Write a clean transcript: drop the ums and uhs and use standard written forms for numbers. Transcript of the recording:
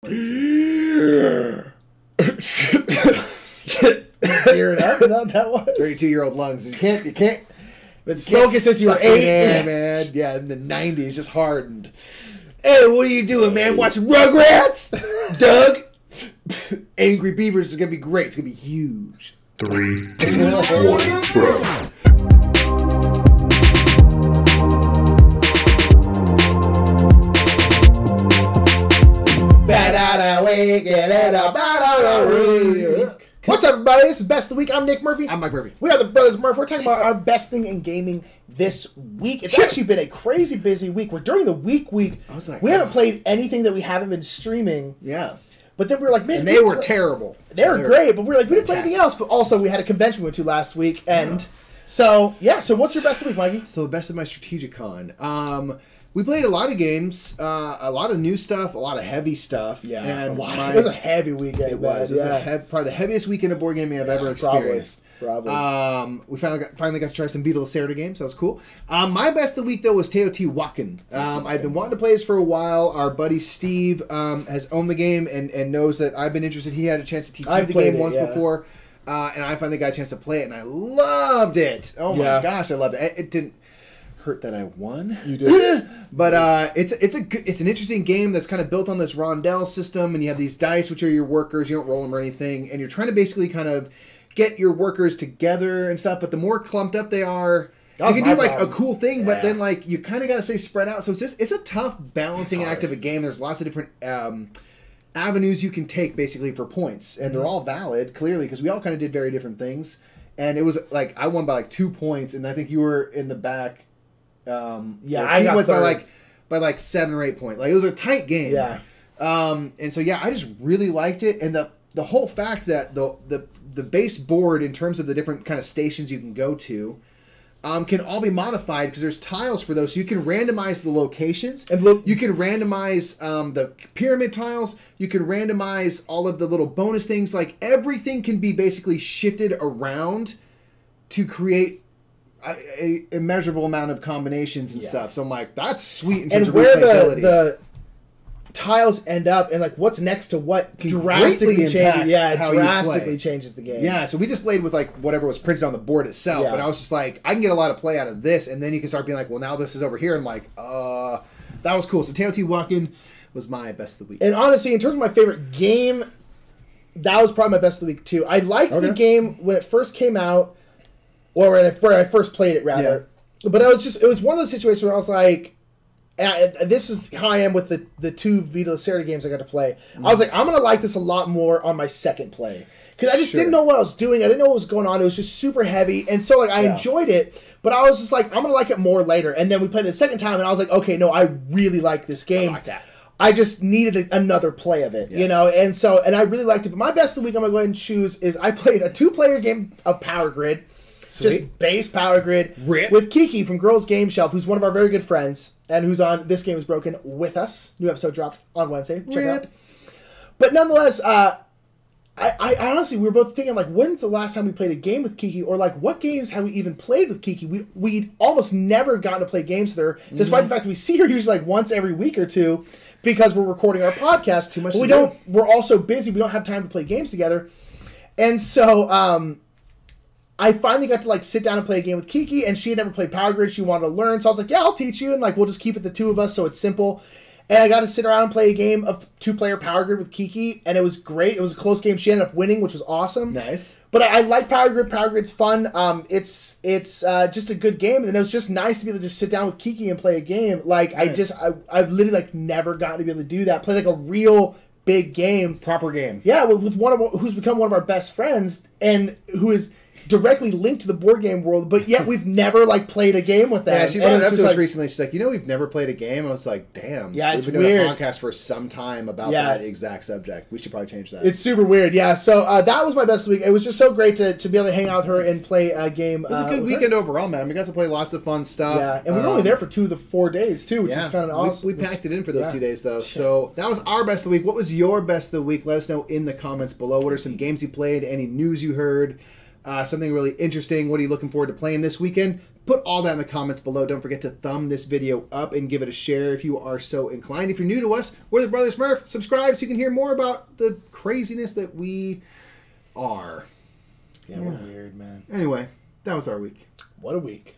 Tear it up. That was 32-year-old lungs. You can't. Been smoking since you were 8. Yeah, man. Yeah, in the 90s, just hardened. Hey, what are you doing, man? Watching Rugrats? Doug? Angry Beavers is gonna be great. It's gonna be huge. 3, 2, 1, bro. What's up, everybody? This is Best of the Week. I'm Nick Murphy. I'm Mike Murphy. We are the Brothers Murph. We're talking about our best thing in gaming this week. It's actually been a crazy busy week. We're during the week. I was like, we haven't played anything that we haven't been streaming. Yeah. But then we were like, man, and they were terrible. They were great, but we were like, we didn't play anything else. But also, we had a convention we went to last week, and so what's your best of the week, Mikey? So best of my Strategic Con. We played a lot of games, a lot of new stuff, a lot of heavy stuff. Yeah, and it was a heavy weekend. It was probably the heaviest weekend of board gaming I've ever experienced. Probably. We finally got to try some Viva Lacerda games. That was cool. My best of the week, though, was Teotihuacan. I've been wanting to play this for a while. Our buddy Steve has owned the game and knows that I've been interested. He had a chance to teach me the game once before, and I finally got a chance to play it, and I loved it. Oh my gosh, I loved it. It didn't hurt that I won. You did. But it's an interesting game that's kind of built on this rondel system, and you have these dice, which are your workers. You don't roll them or anything, and you're trying to basically kind of get your workers together and stuff. But the more clumped up they are, you can do like a cool thing, but then like you kind of got to stay spread out. So it's a tough balancing act of a game. There's lots of different avenues you can take basically for points, and they're all valid clearly because we all kind of did very different things. And it was like I won by like 2 points, and I think you were in the back. I got was by like 7 or 8 points. Like it was a tight game. Yeah. And so I just really liked it, and the whole fact that the base board in terms of the different kind of stations you can go to can all be modified because there's tiles for those, so you can randomize the locations, and you can randomize the pyramid tiles. You can randomize all of the little bonus things. Like everything can be basically shifted around to create a immeasurable amount of combinations and stuff. So I'm like, that's sweet in terms of replayability. The tiles end up and like what's next to what drastically changes. Yeah, it drastically changes the game. Yeah, so we just played with like whatever was printed on the board itself, and I was just like, I can get a lot of play out of this, and then you can start being like, well, now this is over here. I'm like, that was cool. So Teotihuacan was my best of the week. And honestly, in terms of my favorite game, that was probably my best of the week too. I liked the game when it first came out. Or when I first played it, rather. Yeah. But it was one of those situations where I was like, this is how I am with the 2 Viva Lacerda games I got to play. I was like, I'm going to like this a lot more on my second play. Because I just didn't know what I was doing. I didn't know what was going on. It was just super heavy. And so like I enjoyed it, but I was just like, I'm going to like it more later. And then we played it the second time, and I was like, okay, no, I really like this game. I like that. I just needed another play of it, you know? And I really liked it. But my best of the week I'm going to go ahead and choose is I played a 2-player game of Power Grid. Sweet. Just base Power Grid with Kiki from Girls Game Shelf, who's one of our very good friends, and who's on This Game Is Broken with us. New episode dropped on Wednesday. Check it out. But nonetheless, I honestly, we were both thinking, like, when's the last time we played a game with Kiki, or, like, what games have we even played with Kiki? We almost never gotten to play games with her, despite the fact that we see her usually, like, once every week or two, because we're recording our podcast. Too much we're also busy. We don't have time to play games together. And so, I finally got to like sit down and play a game with Kiki, and she had never played Power Grid. She wanted to learn, so I was like, "Yeah, I'll teach you," and like we'll just keep it the 2 of us, so it's simple. And I got to sit around and play a game of 2-player Power Grid with Kiki, and it was great. It was a close game. She ended up winning, which was awesome. Nice. But I like Power Grid. Power Grid's fun. It's just a good game, and it was just nice to be able to just sit down with Kiki and play a game. Like nice. I've literally like never gotten to be able to do that. Play like a real big game, proper game. Yeah, with who's become one of our best friends, and who is directly linked to the board game world, but yet we've never like played a game with them. Yeah, she brought it up to us recently. She's like, we've never played a game. I was like, damn. Yeah, it's we've been weird. doing a podcast for some time about that exact subject. We should probably change that. It's super weird. Yeah, so that was my best week. It was just so great to be able to hang out with her and play a game. It was a good weekend overall, man. We got to play lots of fun stuff. Yeah, and we were only there for 2 of the 4 days too, which is kind of awesome. We packed it in for those 2 days though. So that was our best of the week. What was your best of the week? Let us know in the comments below. What are some games you played? Any news you heard? something really interesting. What are you looking forward to playing this weekend? Put all that in the comments below. Don't forget to thumb this video up and give it a share if you are so inclined. If you're new to us, we're the Brothers Murph. Subscribe so you can hear more about the craziness that we are. Yeah, we're weird, man. Anyway, that was our week. What a week.